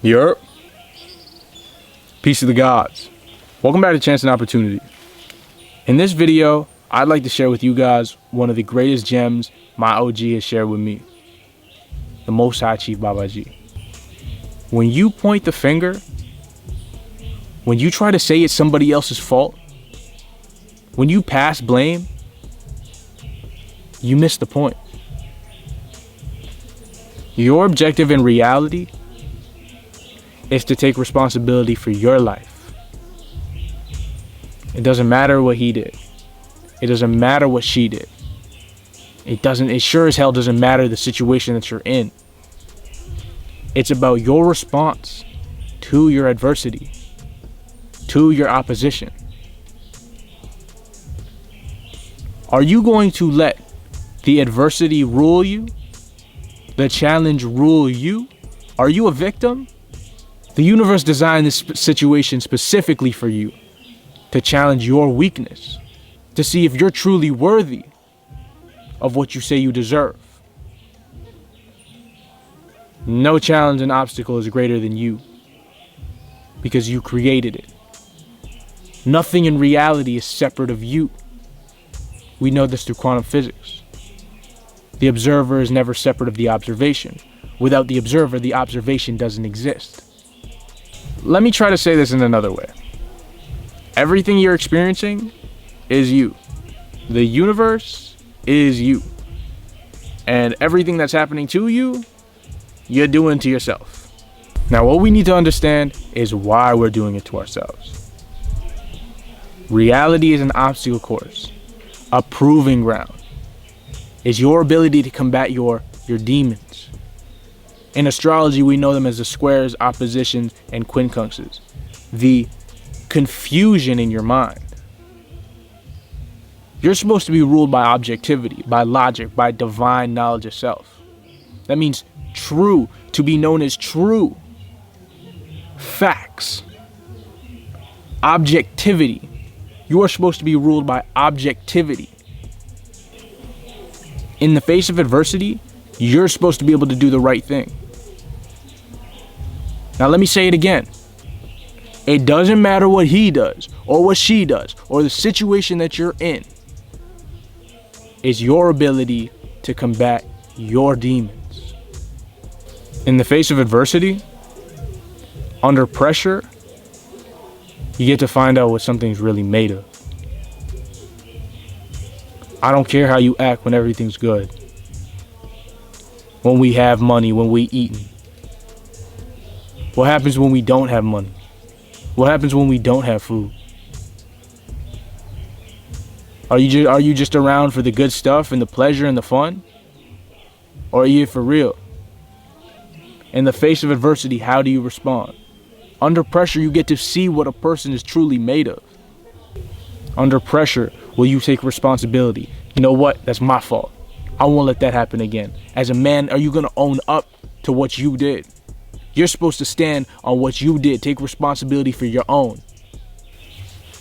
Yerp. Peace of the gods. Welcome back to Chance and Opportunity. In this video, I'd like to share with you guys one of the greatest gems my OG has shared with me. The Most High Chief Babaji. When you point the finger, when you try to say it's somebody else's fault, when you pass blame, you miss the point. Your objective in reality is to take responsibility for your life. It doesn't matter what he did. It doesn't matter what she did. It sure as hell doesn't matter the situation that you're in. It's about your response to your adversity, to your opposition. Are you going to let the adversity rule you? The challenge rule you? Are you a victim? The universe designed this situation specifically for you to challenge your weakness, to see if you're truly worthy of what you say you deserve. No challenge and obstacle is greater than you because you created it. Nothing in reality is separate of you. We know this through quantum physics. The observer is never separate of the observation. Without the observer, the observation doesn't exist. Let me try to say this in another way. Everything you're experiencing is you. The universe is you. And everything that's happening to you, you're doing to yourself. Now, what we need to understand is why we're doing it to ourselves. Reality is an obstacle course, a proving ground. It's your ability to combat your demons. In astrology, we know them as the squares, oppositions, and quincunxes. The confusion in your mind. You're supposed to be ruled by objectivity, by logic, by divine knowledge of self. That means true, to be known as true. Facts. Objectivity. You are supposed to be ruled by objectivity. In the face of adversity, you're supposed to be able to do the right thing. Now let me say it again. It doesn't matter what he does, or what she does, or the situation that you're in. It's your ability to combat your demons. In the face of adversity, under pressure, you get to find out what something's really made of. I don't care how you act when everything's good. When we have money, when we eating. What happens when we don't have money? What happens when we don't have food? Are you just around for the good stuff and the pleasure and the fun? Or are you for real? In the face of adversity, how do you respond? Under pressure, you get to see what a person is truly made of. Under pressure, will you take responsibility? You know what? That's my fault. I won't let that happen again. As a man, are you going to own up to what you did? You're supposed to stand on what you did. Take responsibility for your own.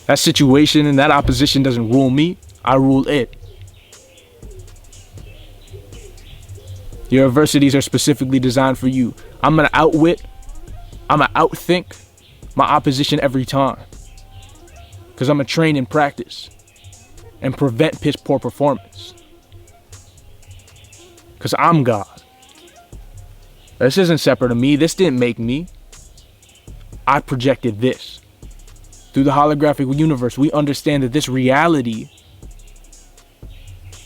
That situation and that opposition doesn't rule me. I rule it. Your adversities are specifically designed for you. I'm going to outwit. I'm going to outthink my opposition every time. Because I'm going to train and practice and prevent piss poor performance. Because I'm God. This isn't separate of me. This didn't make me. I projected this. Through the holographic universe, we understand that this reality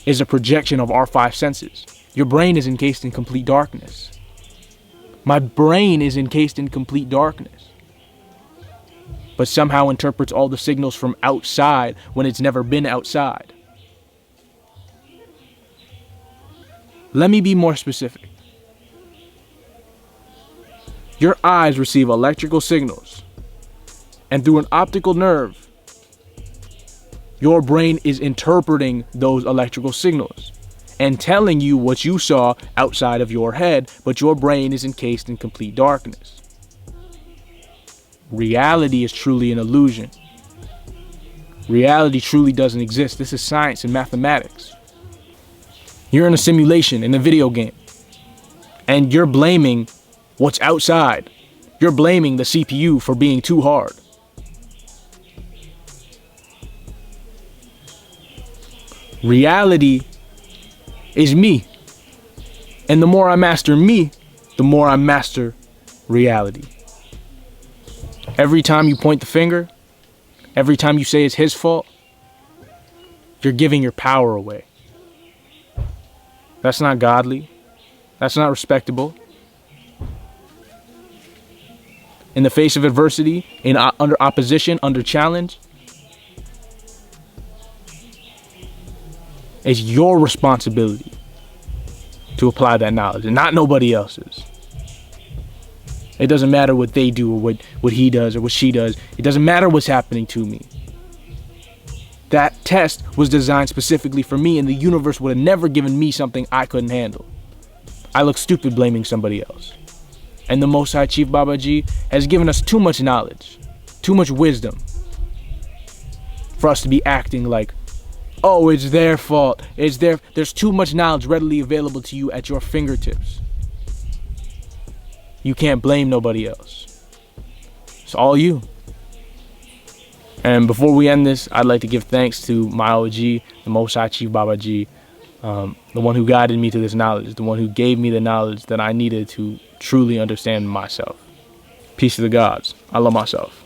is a projection of our five senses. Your brain is encased in complete darkness. My brain is encased in complete darkness. But somehow interprets all the signals from outside when it's never been outside. Let me be more specific. Your eyes receive electrical signals, and through an optical nerve, your brain is interpreting those electrical signals and telling you what you saw outside of your head, but your brain is encased in complete darkness. Reality is truly an illusion. Reality truly doesn't exist. This is science and mathematics. You're in a simulation, in a video game, and you're blaming what's outside You're blaming the CPU for being too hard. Reality is me. And the more I master me, the more I master reality. Every time you point the finger, every time you say it's his fault, you're giving your power away. That's not godly. That's not respectable. In the face of adversity, under opposition, under challenge, it's your responsibility to apply that knowledge and not nobody else's. It doesn't matter what they do or what he does or what she does. It doesn't matter what's happening to me. That test was designed specifically for me, and the universe would have never given me something I couldn't handle. I look stupid blaming somebody else. And the Most High Chief Babaji has given us too much knowledge, too much wisdom for us to be acting like, oh, it's their fault. There's too much knowledge readily available to you at your fingertips. You can't blame nobody else. It's all you. And before we end this, I'd like to give thanks to my OG, the Most High Chief Babaji, the one who guided me to this knowledge, the one who gave me the knowledge that I needed to truly understand myself. Peace to the gods. I love myself.